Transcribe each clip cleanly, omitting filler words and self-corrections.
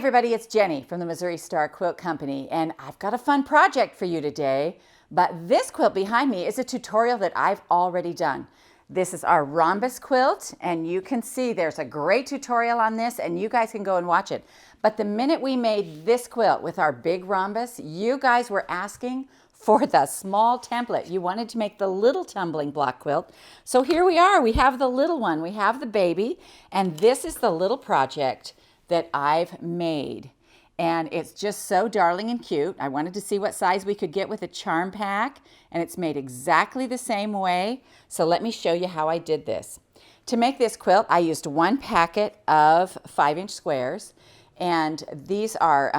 everybody, it's Jenny from the Missouri Star Quilt Company, and I've got a fun project for you today. But this quilt behind me is a tutorial that I've already done. This is our rhombus quilt, and you can see there's a great tutorial on this, and you guys can go and watch it. But the minute we made this quilt with our big rhombus, you guys were asking for the small template. You wanted to make the little tumbling block quilt. So here we are. We have the little one. We have the baby, and this is the little project that I've made. And it's just so darling and cute. I wanted to see what size we could get with a charm pack, and it's made exactly the same way. So let me show you how I did this. To make this quilt, I used one packet of 5-inch squares, and these are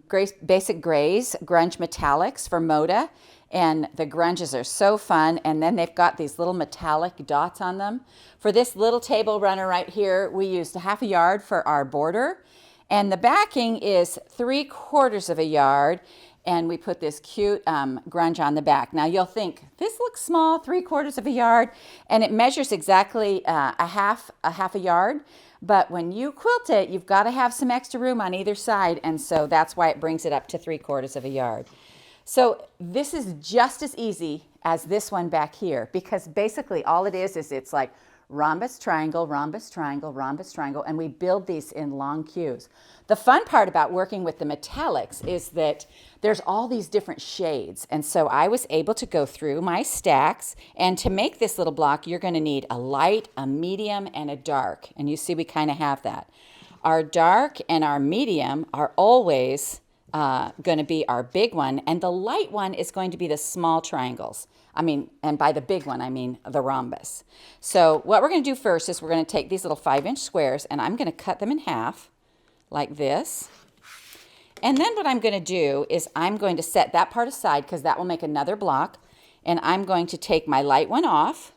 BasicGrey's Grunge Metallics for Moda, and the grunges are so fun, and then they've got these little metallic dots on them. For this little table runner right here, we used 1/2 yard for our border, and the backing is 3/4 of a yard, and we put this cute grunge on the back. Now you'll think, this looks small, 3/4 of a yard, and it measures exactly a half a yard. But when you quilt it, you've got to have some extra room on either side, and so that's why it brings it up to 3/4 of a yard. So this is just as easy as this one back here, because basically all it is it's like rhombus, triangle, rhombus, triangle, rhombus, triangle, and we build these in long queues. The fun part about working with the metallics is that there's all these different shades, and so I was able to go through my stacks, and to make this little block, you're going to need a light, a medium, and a dark, and you see we kind of have that. Our dark and our medium are always going to be our big one, and the light one is going to be the small triangles. And by the big one, I mean the rhombus. So what we're going to do first is we're going to take these little 5-inch squares, and I'm going to cut them in half like this. And then what I'm going to do is I'm going to set that part aside because that will make another block. And I'm going to take my light one off,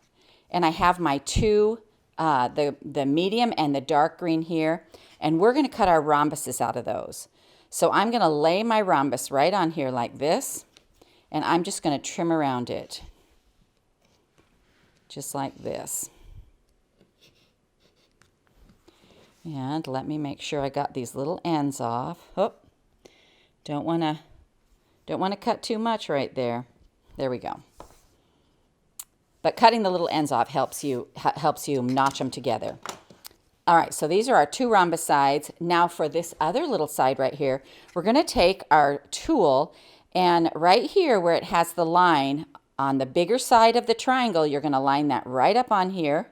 and I have my two, the medium and the dark green here, and we're going to cut our rhombuses out of those. So I'm going to lay my rhombus right on here like this, and I'm just going to trim around it, just like this. And let me make sure I got these little ends off. Oh, don't want to cut too much right there. There we go. But cutting the little ends off helps you notch them together. All right, so these are our two rhombus sides. Now for this other little side right here, we're going to take our tool, and right here where it has the line on the bigger side of the triangle, you're going to line that right up on here,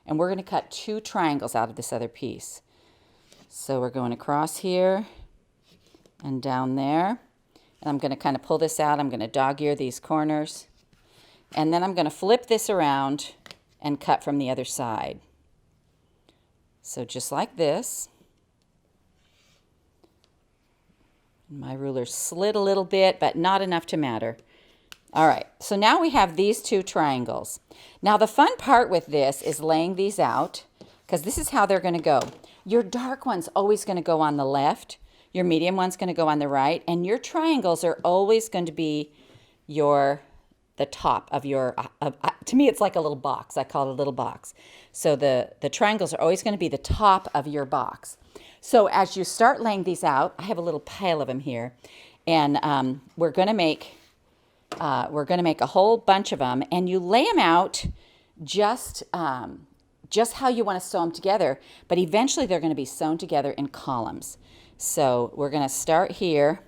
and we're going to cut 2 triangles out of this other piece. So we're going across here and down there, and I'm going to kind of pull this out. I'm going to dog ear these corners, and then I'm going to flip this around and cut from the other side. So just like this. My ruler slid a little bit, but not enough to matter. All right, so now we have these 2 triangles. Now the fun part with this is laying these out, because this is how they're going to go. Your dark one's always going to go on the left, your medium one's going to go on the right, and your triangles are always going to be the top of your, to me it's like a little box. I call it a little box. So the triangles are always going to be the top of your box. So as you start laying these out, I have a little pile of them here, and we're going to make a whole bunch of them, and you lay them out just how you want to sew them together, but eventually they're going to be sewn together in columns. So we're going to start here.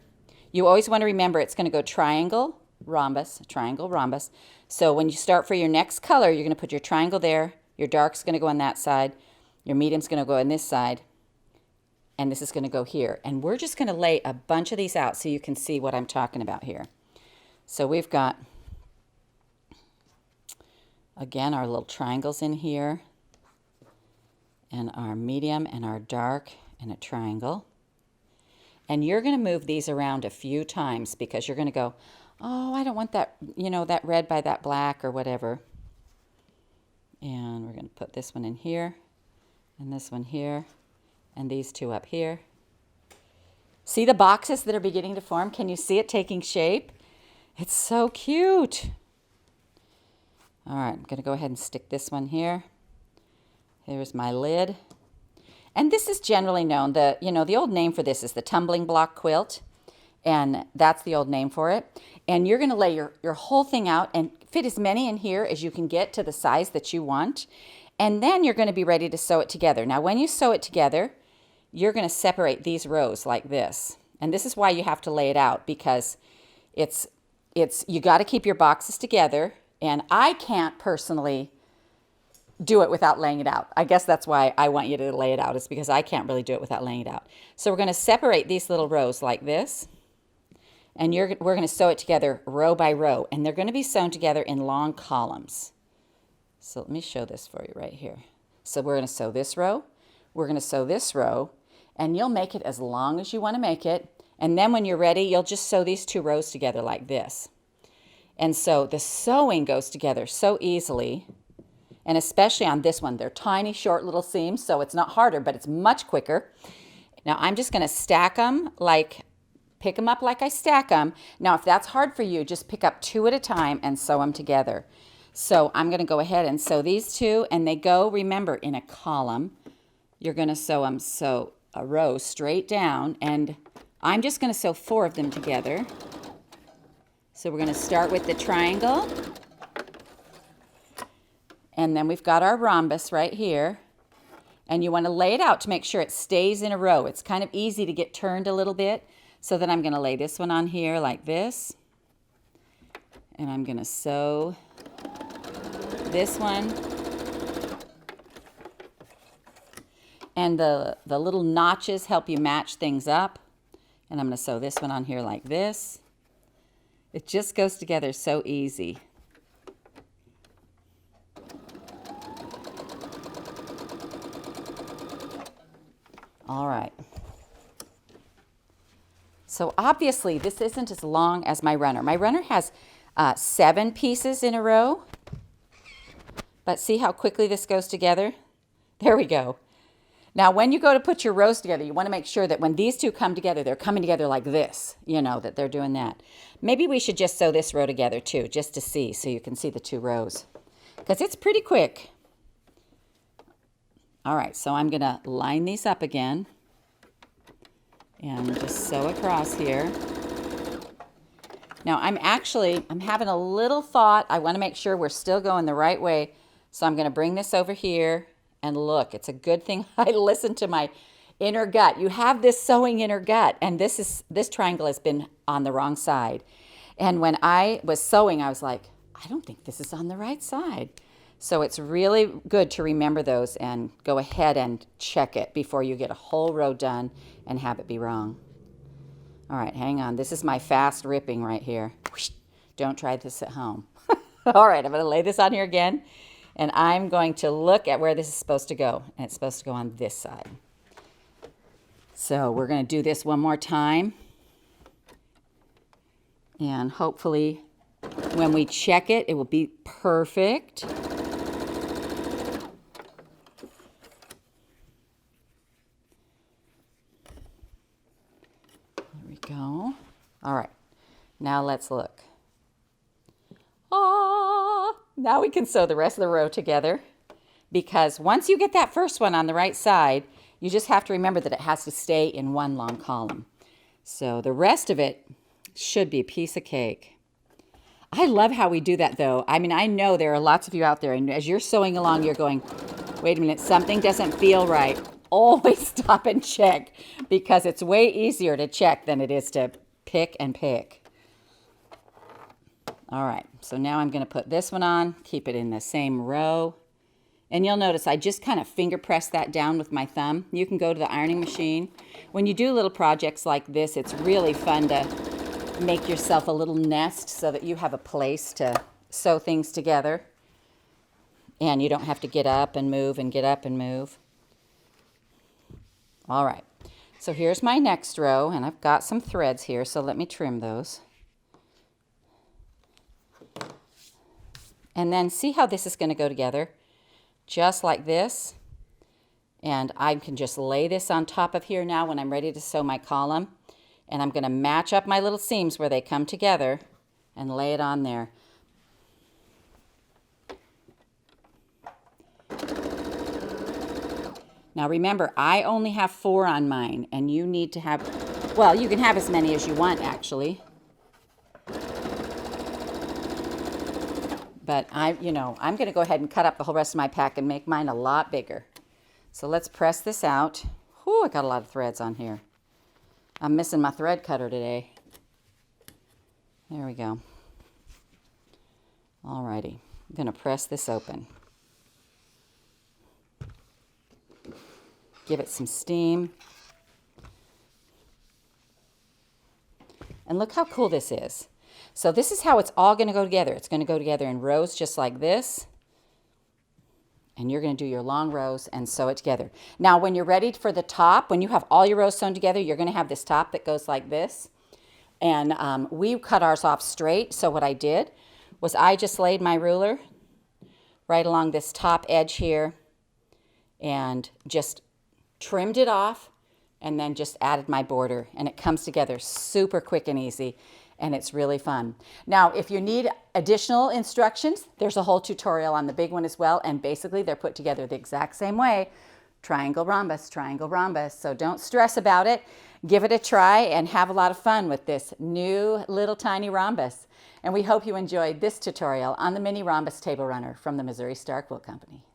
You always want to remember it's going to go triangle, rhombus, triangle, rhombus. So when you start for your next color, you're going to put your triangle there, your dark's going to go on that side, your medium's going to go on this side, and this is going to go here. And we're just going to lay a bunch of these out so you can see what I'm talking about here. So we've got, again, our little triangles in here, and our medium and our dark and a triangle. And you're going to move these around a few times because you're going to go, oh, I don't want that, that red by that black or whatever. And we're going to put this one in here, and this one here, and these 2 up here. See the boxes that are beginning to form? Can you see it taking shape? It's so cute. All right, I'm going to go ahead and stick this one here. Here's my lid. And this is generally known, the old name for this is the tumbling block quilt. And that's the old name for it. And you're going to lay your whole thing out and fit as many in here as you can get to the size that you want. And then you're going to be ready to sew it together. Now, when you sew it together, you're going to separate these rows like this. And this is why you have to lay it out, because you got to keep your boxes together. And I can't personally do it without laying it out. I guess that's why I want you to lay it out, is because I can't really do it without laying it out. So we're going to separate these little rows like this. And we're going to sew it together row by row. And they're going to be sewn together in long columns. So let me show this for you right here. So we're going to sew this row. We're going to sew this row. And you'll make it as long as you want to make it. And then when you're ready, you'll just sew these 2 rows together like this. And so the sewing goes together so easily. And especially on this one, they're tiny, short little seams. So it's not harder, but it's much quicker. Now I'm just going to stack them pick them up like I stack them. Now, if that's hard for you, just pick up 2 at a time and sew them together. So I'm going to go ahead and sew these 2, and they go, remember, in a column. You're going to sew them a row straight down, and I'm just going to sew 4 of them together. So we're going to start with the triangle, and then we've got our rhombus right here. And you want to lay it out to make sure it stays in a row. It's kind of easy to get turned a little bit. So then I'm going to lay this one on here like this. And I'm going to sew this one. And the little notches help you match things up. And I'm going to sew this one on here like this. It just goes together so easy. All right. So obviously this isn't as long as my runner. My runner has 7 pieces in a row. But see how quickly this goes together? There we go. Now when you go to put your rows together, you want to make sure that when these 2 come together, they're coming together like this. You know, that they're doing that. Maybe we should just sew this row together too, just to see, so you can see the 2 rows. Because it's pretty quick. All right, so I'm going to line these up again. And just sew across here. Now I'm having a little thought. I want to make sure we're still going the right way. So I'm going to bring this over here, and look, it's a good thing I listened to my inner gut. You have this sewing inner gut, and this triangle has been on the wrong side. And when I was sewing, I was like, I don't think this is on the right side. So it's really good to remember those and go ahead and check it before you get a whole row done and have it be wrong. All right, hang on. This is my fast ripping right here. Don't try this at home. All right, I'm going to lay this on here again, and I'm going to look at where this is supposed to go. And it's supposed to go on this side. So we're going to do this one more time. And hopefully when we check it, it will be perfect. Go. All right, now let's look. Now we can sew the rest of the row together, because once you get that first one on the right side, you just have to remember that it has to stay in one long column. So the rest of it should be a piece of cake. I love how we do that though. I mean, I know there are lots of you out there, and as you're sewing along, you're going, wait a minute, something doesn't feel right. Always stop and check, because it's way easier to check than it is to pick and pick. All right, so now I'm going to put this one on, keep it in the same row. And you'll notice I just kind of finger press that down with my thumb. You can go to the ironing machine. When you do little projects like this, it's really fun to make yourself a little nest so that you have a place to sew things together. And you don't have to get up and move and get up and move. All right, so here's my next row, and I've got some threads here, so let me trim those. And then see how this is going to go together, just like this. And I can just lay this on top of here now when I'm ready to sew my column. And I'm going to match up my little seams where they come together and lay it on there. Now remember, I only have 4 on mine, and you need to have, well, you can have as many as you want actually. But I'm going to go ahead and cut up the whole rest of my pack and make mine a lot bigger. So let's press this out. Whew, I got a lot of threads on here. I'm missing my thread cutter today. There we go. Alrighty, I'm going to press this open. Give it some steam. And look how cool this is. So this is how it's all going to go together. It's going to go together in rows just like this. And you're going to do your long rows and sew it together. Now, when you're ready for the top, when you have all your rows sewn together, you're going to have this top that goes like this. And we cut ours off straight. So what I did was I just laid my ruler right along this top edge here and just trimmed it off and then just added my border. And it comes together super quick and easy. And it's really fun. Now, if you need additional instructions, there's a whole tutorial on the big one as well. And basically, they're put together the exact same way. Triangle, rhombus, triangle, rhombus. So don't stress about it. Give it a try and have a lot of fun with this new little tiny rhombus. And we hope you enjoyed this tutorial on the mini rhombus table runner from the Missouri Star Quilt Company.